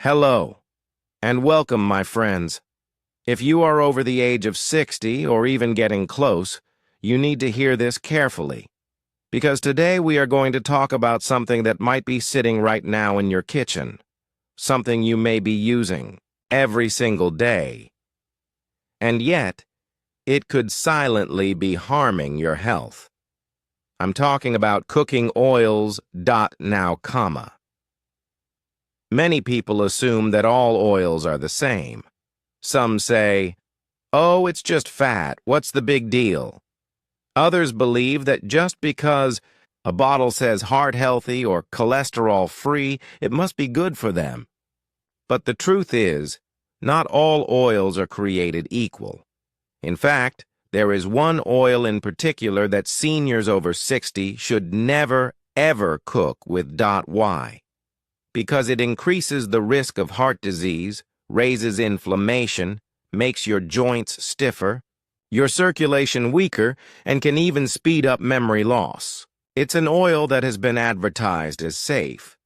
Hello, and welcome, my friends. If you are over the age of 60 or even getting close, you need to hear this carefully. Because today we are going to talk about something that might be sitting right now in your kitchen. Something you may be using every single day. And yet, it could silently be harming your health. I'm talking about cooking oils. Now, comma. Many people assume that all oils are the same. Some say, "Oh, it's just fat. What's the big deal?" Others believe that just because a bottle says heart-healthy or cholesterol-free, it must be good for them. But the truth is, not all oils are created equal. In fact, there is one oil in particular that seniors over 60 should never, ever cook with. Why? Because it increases the risk of heart disease, raises inflammation, makes your joints stiffer, your circulation weaker, and can even speed up memory loss. It's an oil that has been advertised as safe.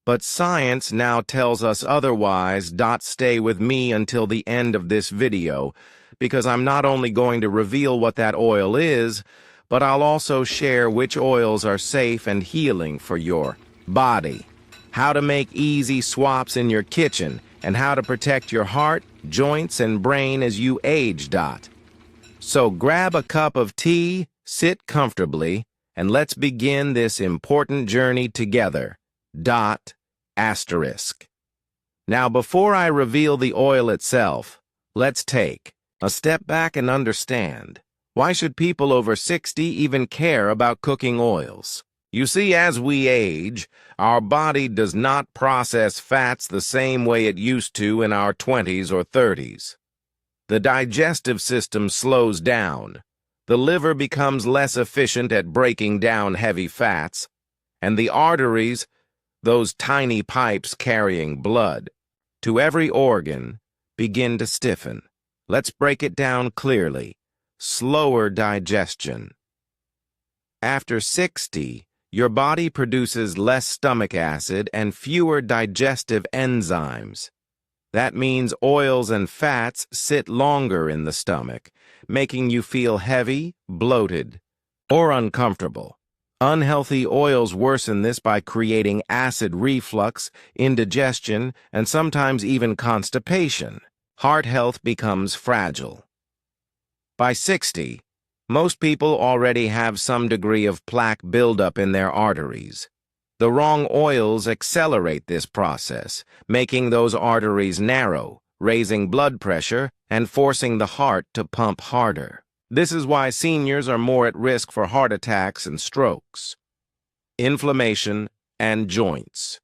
But science now tells us otherwise. Stay with me until the end of this video, because I'm not only going to reveal what that oil is, but I'll also share which oils are safe and healing for your body, how to make easy swaps in your kitchen, and how to protect your heart, joints, and brain as you age. So grab a cup of tea, sit comfortably, and let's begin this important journey together. Asterisk. Now, before I reveal the oil itself, let's take a step back and understand, why should people over 60 even care about cooking oils? You see, as we age, our body does not process fats the same way it used to in our 20s or 30s. The digestive system slows down, the liver becomes less efficient at breaking down heavy fats, and the arteries, those tiny pipes carrying blood to every organ, begin to stiffen. Let's break it down clearly. Slower digestion. After 60, your body produces less stomach acid and fewer digestive enzymes. That means oils and fats sit longer in the stomach, making you feel heavy, bloated, or uncomfortable. Unhealthy oils worsen this by creating acid reflux, indigestion, and sometimes even constipation. Heart health becomes fragile. By 60, most people already have some degree of plaque buildup in their arteries. The wrong oils accelerate this process, making those arteries narrow, raising blood pressure, and forcing the heart to pump harder. This is why seniors are more at risk for heart attacks and strokes. Inflammation and joints.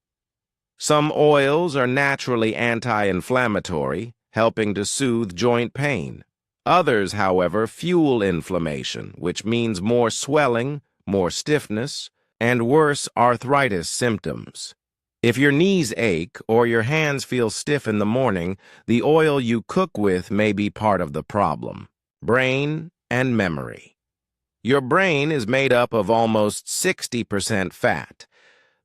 Some oils are naturally anti-inflammatory, helping to soothe joint pain. Others, however, fuel inflammation, which means more swelling, more stiffness, and worse arthritis symptoms. If your knees ache or your hands feel stiff in the morning, the oil you cook with may be part of the problem. Brain and memory. Your brain is made up of almost 60% fat.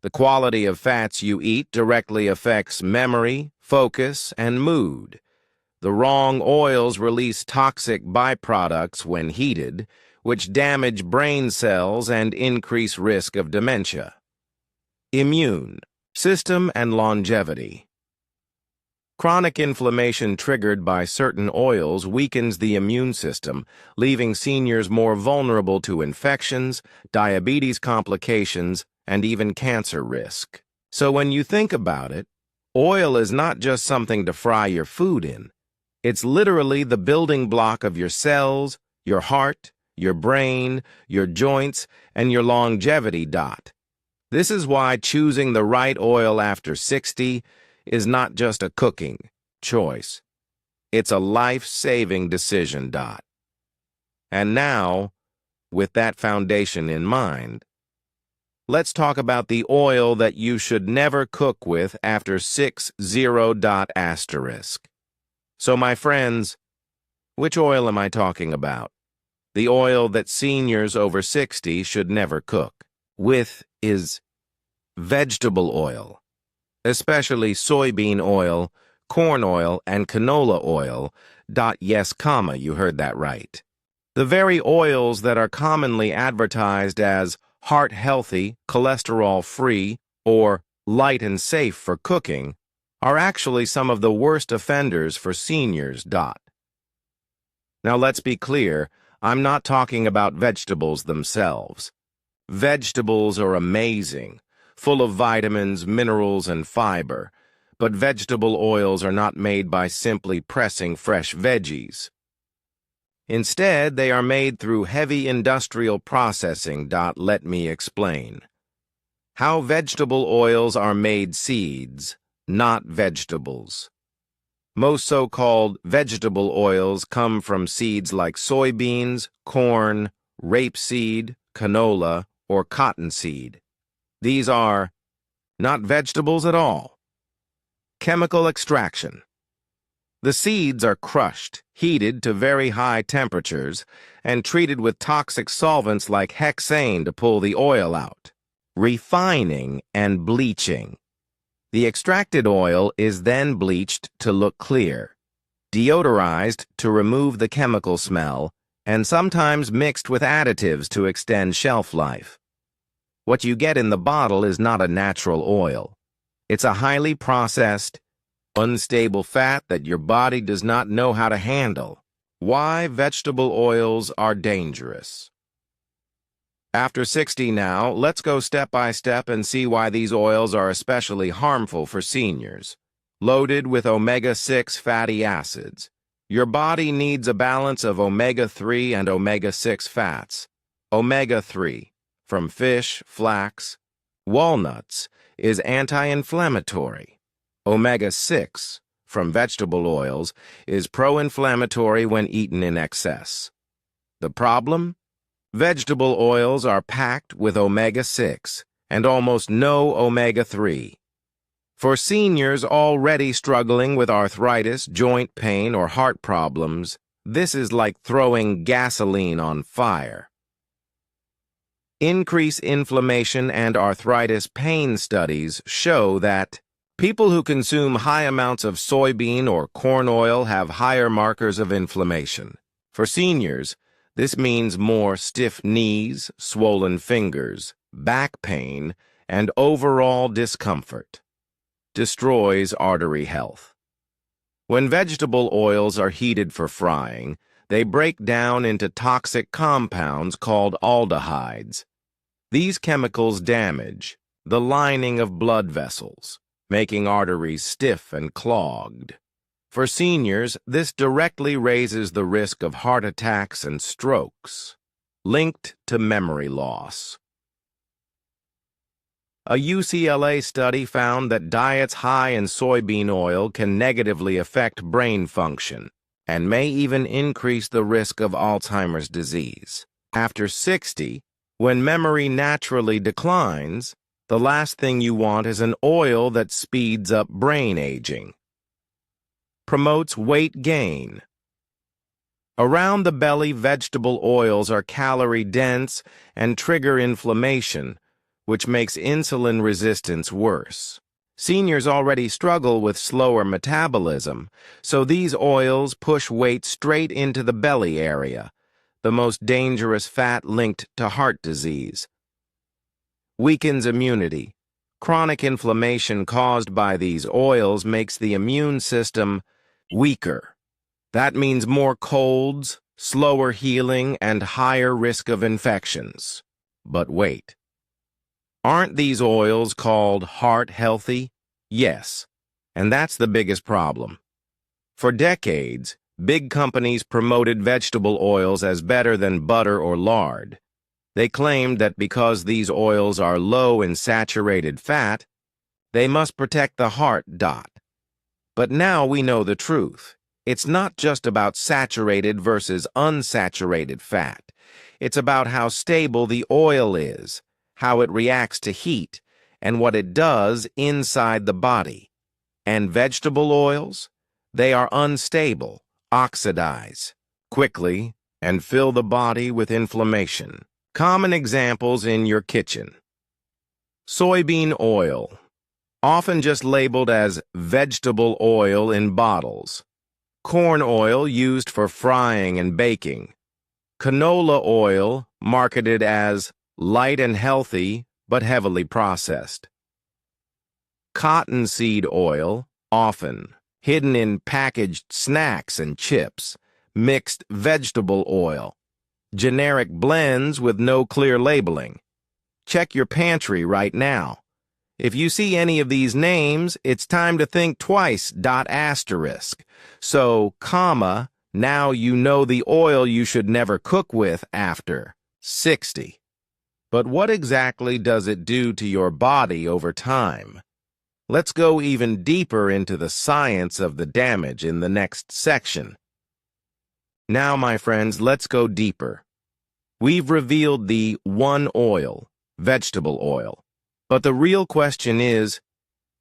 The quality of fats you eat directly affects memory, focus, and mood. The wrong oils release toxic byproducts when heated, which damage brain cells and increase risk of dementia. Immune system and longevity. Chronic inflammation triggered by certain oils weakens the immune system, leaving seniors more vulnerable to infections, diabetes complications, and even cancer risk. So when you think about it, oil is not just something to fry your food in. It's literally the building block of your cells, your heart, your brain, your joints, and your longevity. This is why choosing the right oil after 60 is not just a cooking choice. It's a life-saving decision. And now, with that foundation in mind, let's talk about the oil that you should never cook with after 60. So, my friends, which oil am I talking about? The oil that seniors over 60 should never cook with is vegetable oil. especially soybean oil, corn oil, and canola oil. Yes, comma, you heard that right. The very oils that are commonly advertised as heart-healthy, cholesterol-free, or light and safe for cooking are actually some of the worst offenders for seniors. Now let's be clear, I'm not talking about vegetables themselves. Vegetables are amazing, full of vitamins, minerals, and fiber, but vegetable oils are not made by simply pressing fresh veggies. Instead, they are made through heavy industrial processing. Let me explain. How vegetable oils are made: seeds, not vegetables. Most so-called vegetable oils come from seeds like soybeans, corn, rapeseed, canola, or cottonseed. These are not vegetables at all. Chemical extraction. The seeds are crushed, heated to very high temperatures, and treated with toxic solvents like hexane to pull the oil out. Refining and bleaching. The extracted oil is then bleached to look clear, deodorized to remove the chemical smell, and sometimes mixed with additives to extend shelf life. What you get in the bottle is not a natural oil. It's a highly processed, unstable fat that your body does not know how to handle. Why vegetable oils are dangerous. After 60 now, let's go step by step and see why these oils are especially harmful for seniors. Loaded with omega-6 fatty acids. Your body needs a balance of omega-3 and omega-6 fats. Omega-3, from fish, flax, walnuts, is anti-inflammatory. Omega-6, from vegetable oils, is pro-inflammatory when eaten in excess. The problem? Vegetable oils are packed with omega-6 and almost no omega-3. For seniors already struggling with arthritis, joint pain, or heart problems, this is like throwing gasoline on fire. Increase inflammation and arthritis pain studies show that people who consume high amounts of soybean or corn oil have higher markers of inflammation. For seniors, this means more stiff knees, swollen fingers, back pain, and overall discomfort. Destroys artery health. When vegetable oils are heated for frying, they break down into toxic compounds called aldehydes. These chemicals damage the lining of blood vessels, making arteries stiff and clogged. For seniors, this directly raises the risk of heart attacks and strokes, linked to memory loss. A UCLA study found that diets high in soybean oil can negatively affect brain function and may even increase the risk of Alzheimer's disease. After 60, when memory naturally declines, the last thing you want is an oil that speeds up brain aging. Promotes weight gain. Around the belly, vegetable oils are calorie-dense and trigger inflammation, which makes insulin resistance worse. Seniors already struggle with slower metabolism, so these oils push weight straight into the belly area, the most dangerous fat linked to heart disease. Weakens immunity. Chronic inflammation caused by these oils makes the immune system weaker. That means more colds, slower healing, and higher risk of infections. But wait. Aren't these oils called heart healthy? Yes, and that's the biggest problem. For decades, big companies promoted vegetable oils as better than butter or lard. They claimed that because these oils are low in saturated fat, they must protect the heart. But now we know the truth. It's not just about saturated versus unsaturated fat. It's about how stable the oil is, how it reacts to heat, and what it does inside the body. And vegetable oils? They are unstable, oxidize quickly, and fill the body with inflammation. Common examples in your kitchen. Soybean oil. often just labeled as vegetable oil in bottles. Corn oil used for frying and baking. Canola oil marketed as light and healthy but heavily processed. Cottonseed oil, often hidden in packaged snacks and chips. Mixed vegetable oil. Generic blends with no clear labeling. Check your pantry right now. If you see any of these names, it's time to think twice. Asterisk. So, comma, now you know the oil you should never cook with after 60. But what exactly does it do to your body over time? Let's go even deeper into the science of the damage in the next section. Now, my friends, let's go deeper. We've revealed the one oil, vegetable oil. But the real question is,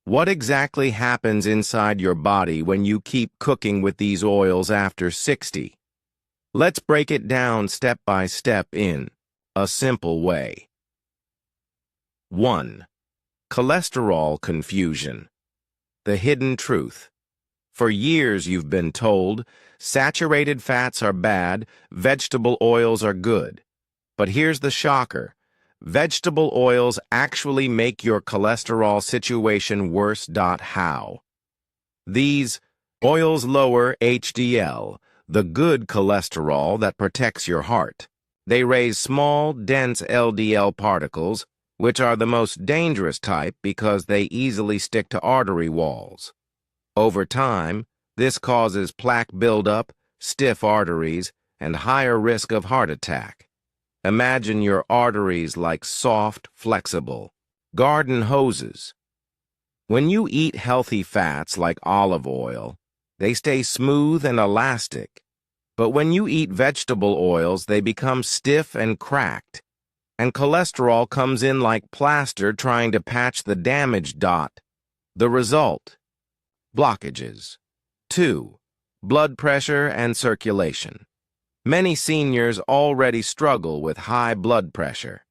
what exactly happens inside your body when you keep cooking with these oils after 60? Let's break it down step by step in a simple way. 1. Cholesterol confusion. The hidden truth. For years you've been told, saturated fats are bad, vegetable oils are good. But here's the shocker. Vegetable oils actually make your cholesterol situation worse. How? These oils lower HDL, the good cholesterol that protects your heart. They raise small, dense LDL particles, which are the most dangerous type because they easily stick to artery walls. Over time, this causes plaque buildup, stiff arteries, and higher risk of heart attack. Imagine your arteries like soft, flexible garden hoses. When you eat healthy fats like olive oil, they stay smooth and elastic. But when you eat vegetable oils, they become stiff and cracked. And cholesterol comes in like plaster trying to patch the damage. The result? Blockages. 2. Blood pressure and circulation. Many seniors already struggle with high blood pressure.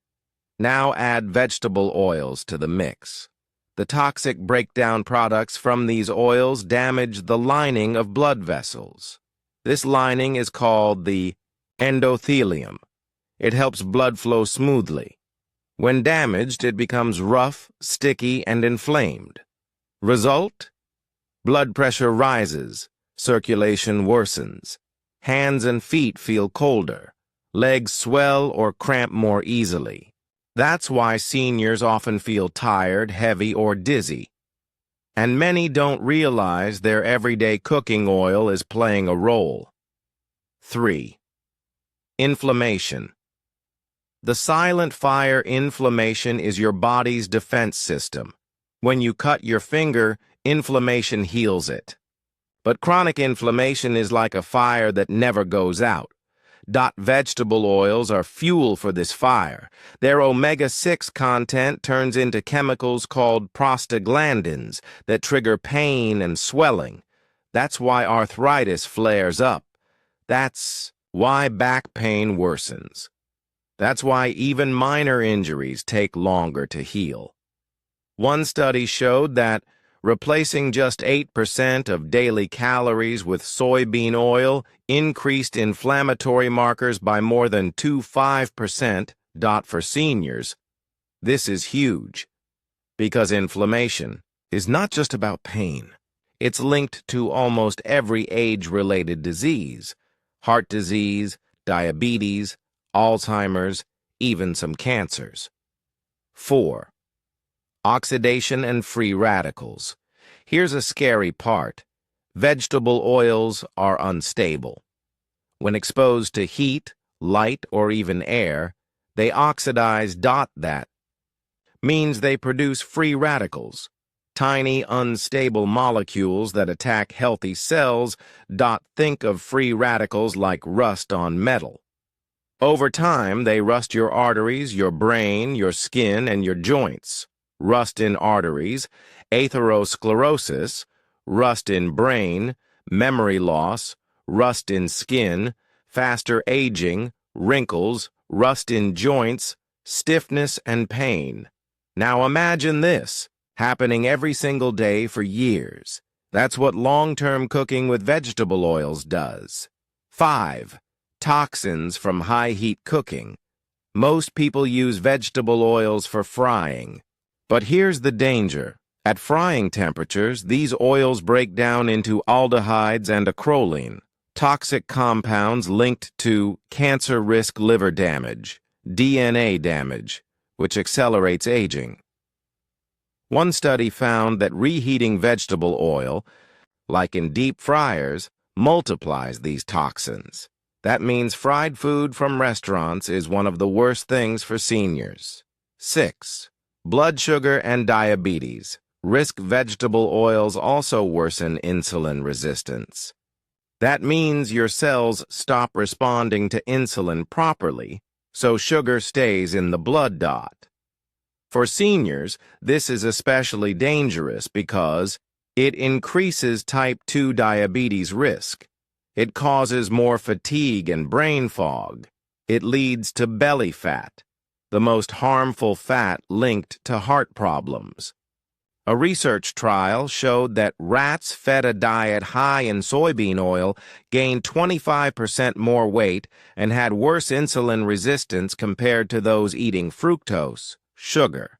Now add vegetable oils to the mix. The toxic breakdown products from these oils damage the lining of blood vessels. This lining is called the endothelium. It helps blood flow smoothly. When damaged, it becomes rough, sticky, and inflamed. Result? Blood pressure rises, circulation worsens. Hands and feet feel colder. Legs swell or cramp more easily. That's why seniors often feel tired, heavy, or dizzy. And many don't realize their everyday cooking oil is playing a role. 3. Inflammation. The silent fire inflammation is your body's defense system. When you cut your finger, inflammation heals it. But chronic inflammation is like a fire that never goes out. Vegetable oils are fuel for this fire. Their omega-6 content turns into chemicals called prostaglandins that trigger pain and swelling. That's why arthritis flares up. That's why back pain worsens. That's why even minor injuries take longer to heal. One study showed that replacing just 8% of daily calories with soybean oil increased inflammatory markers by more than 25%. For seniors. This is huge, because inflammation is not just about pain. It's linked to almost every age-related disease: heart disease, diabetes, Alzheimer's, even some cancers. 4. Oxidation and free radicals. Here's a scary part. Vegetable oils are unstable. When exposed to heat, light, or even air, they oxidize. That means they produce free radicals, tiny, unstable molecules that attack healthy cells. Think of free radicals like rust on metal. Over time, they rust your arteries, your brain, your skin, and your joints. Rust in arteries, atherosclerosis, rust in brain, memory loss, rust in skin, faster aging, wrinkles, rust in joints, stiffness, and pain. Now imagine this. happening every single day for years. That's what long-term cooking with vegetable oils does. 5. Toxins from high-heat cooking. Most people use vegetable oils for frying. But here's the danger. At frying temperatures, these oils break down into aldehydes and acrolein, toxic compounds linked to cancer risk liver damage, DNA damage, which accelerates aging. One study found that reheating vegetable oil, like in deep fryers, multiplies these toxins. That means fried food from restaurants is one of the worst things for seniors. 6. Blood sugar and diabetes. Risk vegetable oils also worsen insulin resistance. That means your cells stop responding to insulin properly, so sugar stays in the blood. For seniors, this is especially dangerous because it increases type 2 diabetes risk. It causes more fatigue and brain fog. It leads to belly fat, the most harmful fat linked to heart problems. A research trial showed that rats fed a diet high in soybean oil gained 25% more weight and had worse insulin resistance compared to those eating fructose, sugar.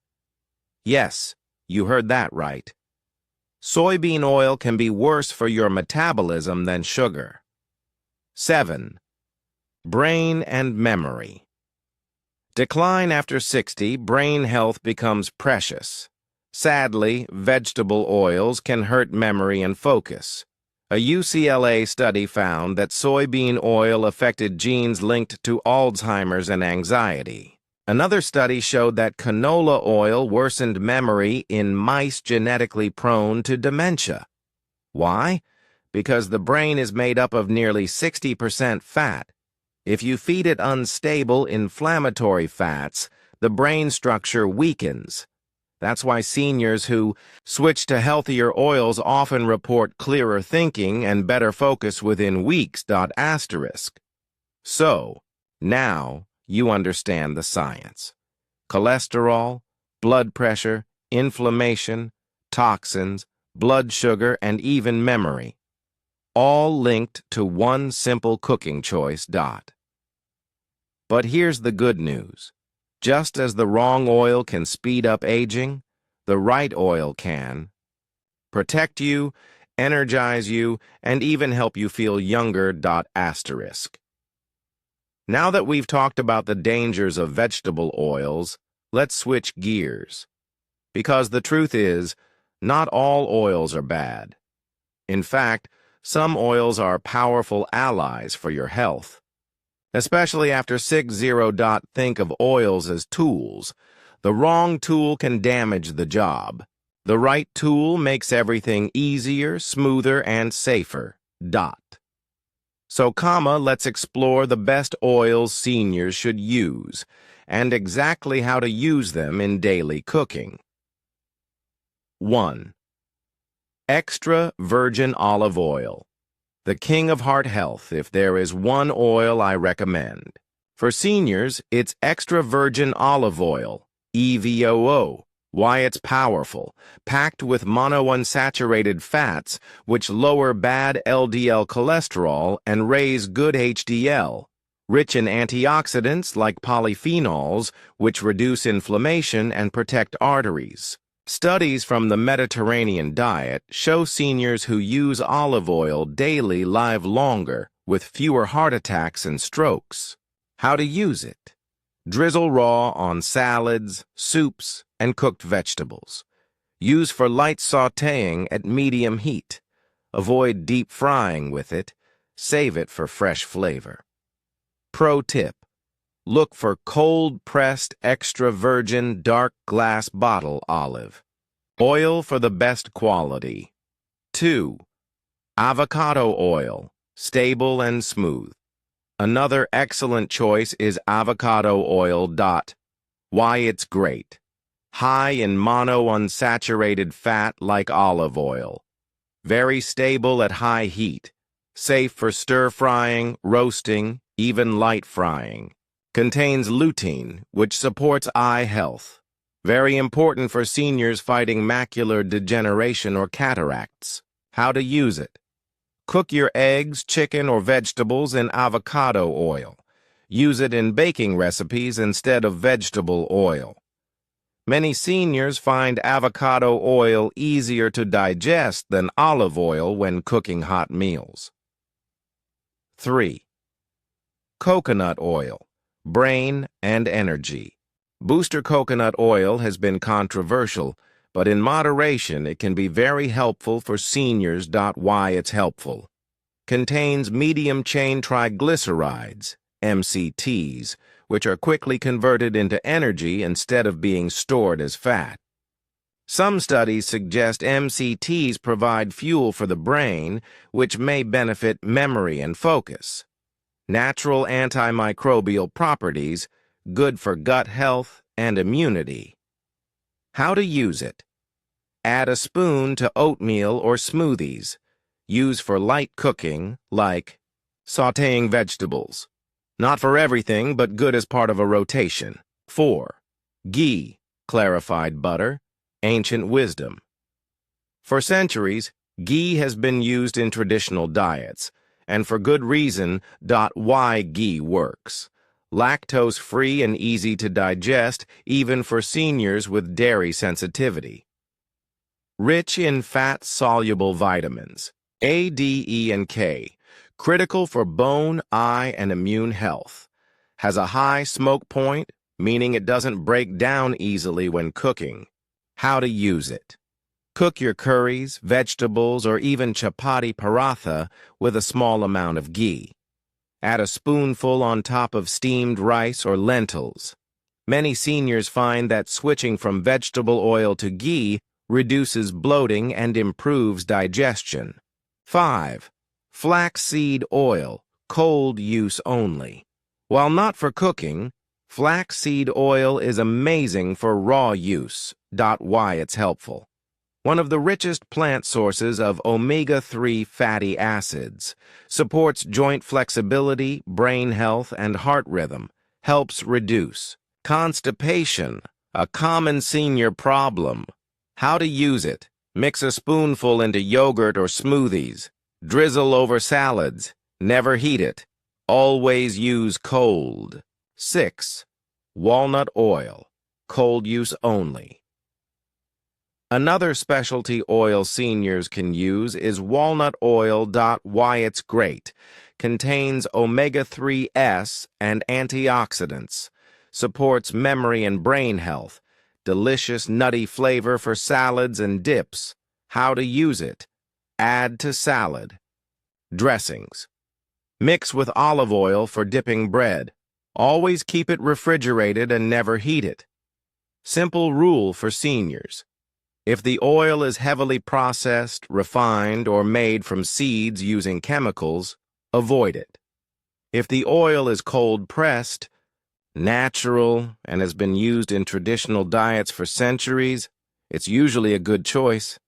Yes, you heard that right. Soybean oil can be worse for your metabolism than sugar. 7. Brain and memory. Decline after 60, brain health becomes precious. Sadly, vegetable oils can hurt memory and focus. A UCLA study found that soybean oil affected genes linked to Alzheimer's and anxiety. Another study showed that canola oil worsened memory in mice genetically prone to dementia. Why? Because the brain is made up of nearly 60% fat. If you feed it unstable, inflammatory fats, the brain structure weakens. That's why seniors who switch to healthier oils often report clearer thinking and better focus within weeks. So, now you understand the science. Cholesterol, blood pressure, inflammation, toxins, blood sugar, and even memory. All linked to one simple cooking choice. But here's the good news. Just as the wrong oil can speed up aging, the right oil can protect you, energize you, and even help you feel younger. Now that we've talked about the dangers of vegetable oils, let's switch gears. Because the truth is, not all oils are bad. In fact, some oils are powerful allies for your health. Especially after 6-0. Think of oils as tools. The wrong tool can damage the job. The right tool makes everything easier, smoother, and safer. So, let's explore the best oils seniors should use and exactly how to use them in daily cooking. 1. Extra virgin olive oil. The king of heart health, if there is one oil I recommend. For seniors, it's extra virgin olive oil, EVOO. Why it's powerful, packed with monounsaturated fats, which lower bad LDL cholesterol and raise good HDL. Rich in antioxidants like polyphenols, which reduce inflammation and protect arteries. Studies from the Mediterranean diet show seniors who use olive oil daily live longer with fewer heart attacks and strokes. How to use it? Drizzle raw on salads, soups, and cooked vegetables. Use for light sautéing at medium heat. Avoid deep frying with it. Save it for fresh flavor. Pro tip: look for cold-pressed extra virgin dark glass bottle olive oil for the best quality. 2. Avocado oil, stable and smooth. Another excellent choice is avocado oil. Why it's great. High in monounsaturated fat like olive oil. Very stable at high heat. Safe for stir-frying, roasting, even light frying. Contains lutein, which supports eye health. Very important for seniors fighting macular degeneration or cataracts. How to use it. Cook your eggs, chicken, or vegetables in avocado oil. Use it in baking recipes instead of vegetable oil. Many seniors find avocado oil easier to digest than olive oil when cooking hot meals. 3. Coconut oil, brain and energy. Booster coconut oil has been controversial, but in moderation it can be very helpful for seniors. Why it's helpful. Contains medium-chain triglycerides, MCTs, which are quickly converted into energy instead of being stored as fat. Some studies suggest MCTs provide fuel for the brain, which may benefit memory and focus. Natural antimicrobial properties, good for gut health and immunity. How to use it. Add a spoon to oatmeal or smoothies. Use for light cooking, like sautéing vegetables. Not for everything, but good as part of a rotation. 4. Ghee, clarified butter, ancient wisdom. For centuries, ghee has been used in traditional diets, and for good reason. Why ghee works. Lactose-free and easy to digest, even for seniors with dairy sensitivity. Rich in fat-soluble vitamins, A, D, E, and K. Critical for bone, eye, and immune health. Has a high smoke point, meaning it doesn't break down easily when cooking. How to use it. Cook your curries, vegetables, or even chapati paratha with a small amount of ghee. Add a spoonful on top of steamed rice or lentils. Many seniors find that switching from vegetable oil to ghee reduces bloating and improves digestion. 5. Flaxseed oil, cold use only. While not for cooking, flaxseed oil is amazing for raw use. Why it's helpful. One of the richest plant sources of omega-3 fatty acids, supports joint flexibility, brain health, and heart rhythm, helps reduce constipation, a common senior problem. How to use it. Mix a spoonful into yogurt or smoothies. Drizzle over salads. Never heat it. Always use cold. 6. Walnut oil. Cold use only. Another specialty oil seniors can use is walnut oil. Why it's great. Contains omega-3s and antioxidants. Supports memory and brain health. Delicious nutty flavor for salads and dips. How to use it. Add to salad. Dressings. Mix with olive oil for dipping bread. Always keep it refrigerated and never heat it. Simple rule for seniors. If the oil is heavily processed, refined, or made from seeds using chemicals, avoid it. If the oil is cold-pressed, natural, and has been used in traditional diets for centuries, it's usually a good choice.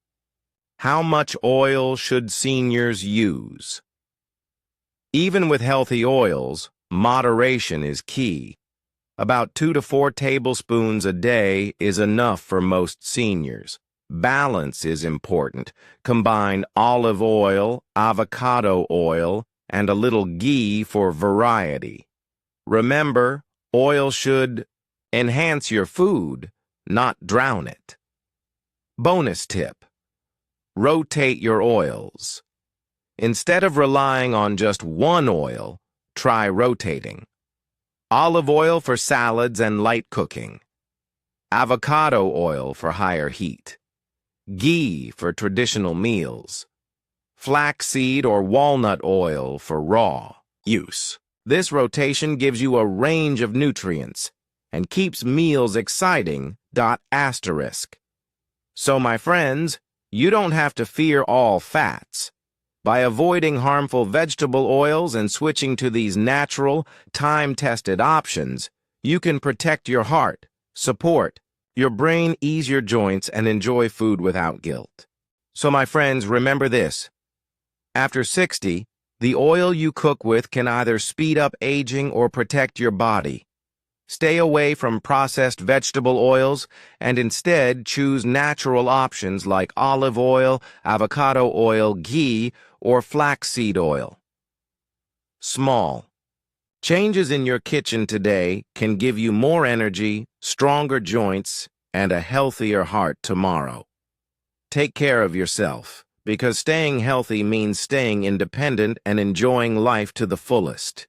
How much oil should seniors use? Even with healthy oils, moderation is key. About 2 to 4 tablespoons a day is enough for most seniors. Balance is important. Combine olive oil, avocado oil, and a little ghee for variety. Remember, oil should enhance your food, not drown it. Bonus tip. Rotate your oils. Instead of relying on just one oil, try rotating. Olive oil for salads and light cooking. Avocado oil for higher heat. Ghee for traditional meals. Flaxseed or walnut oil for raw use. This rotation gives you a range of nutrients and keeps meals exciting. So, my friends, you don't have to fear all fats. By avoiding harmful vegetable oils and switching to these natural, time-tested options, you can protect your heart, support your brain, ease your joints, and enjoy food without guilt. So, my friends, remember this. After 60, the oil you cook with can either speed up aging or protect your body. Stay away from processed vegetable oils and instead choose natural options like olive oil, avocado oil, ghee, or flaxseed oil. Small. Changes in your kitchen today can give you more energy, stronger joints, and a healthier heart tomorrow. Take care of yourself, because staying healthy means staying independent and enjoying life to the fullest.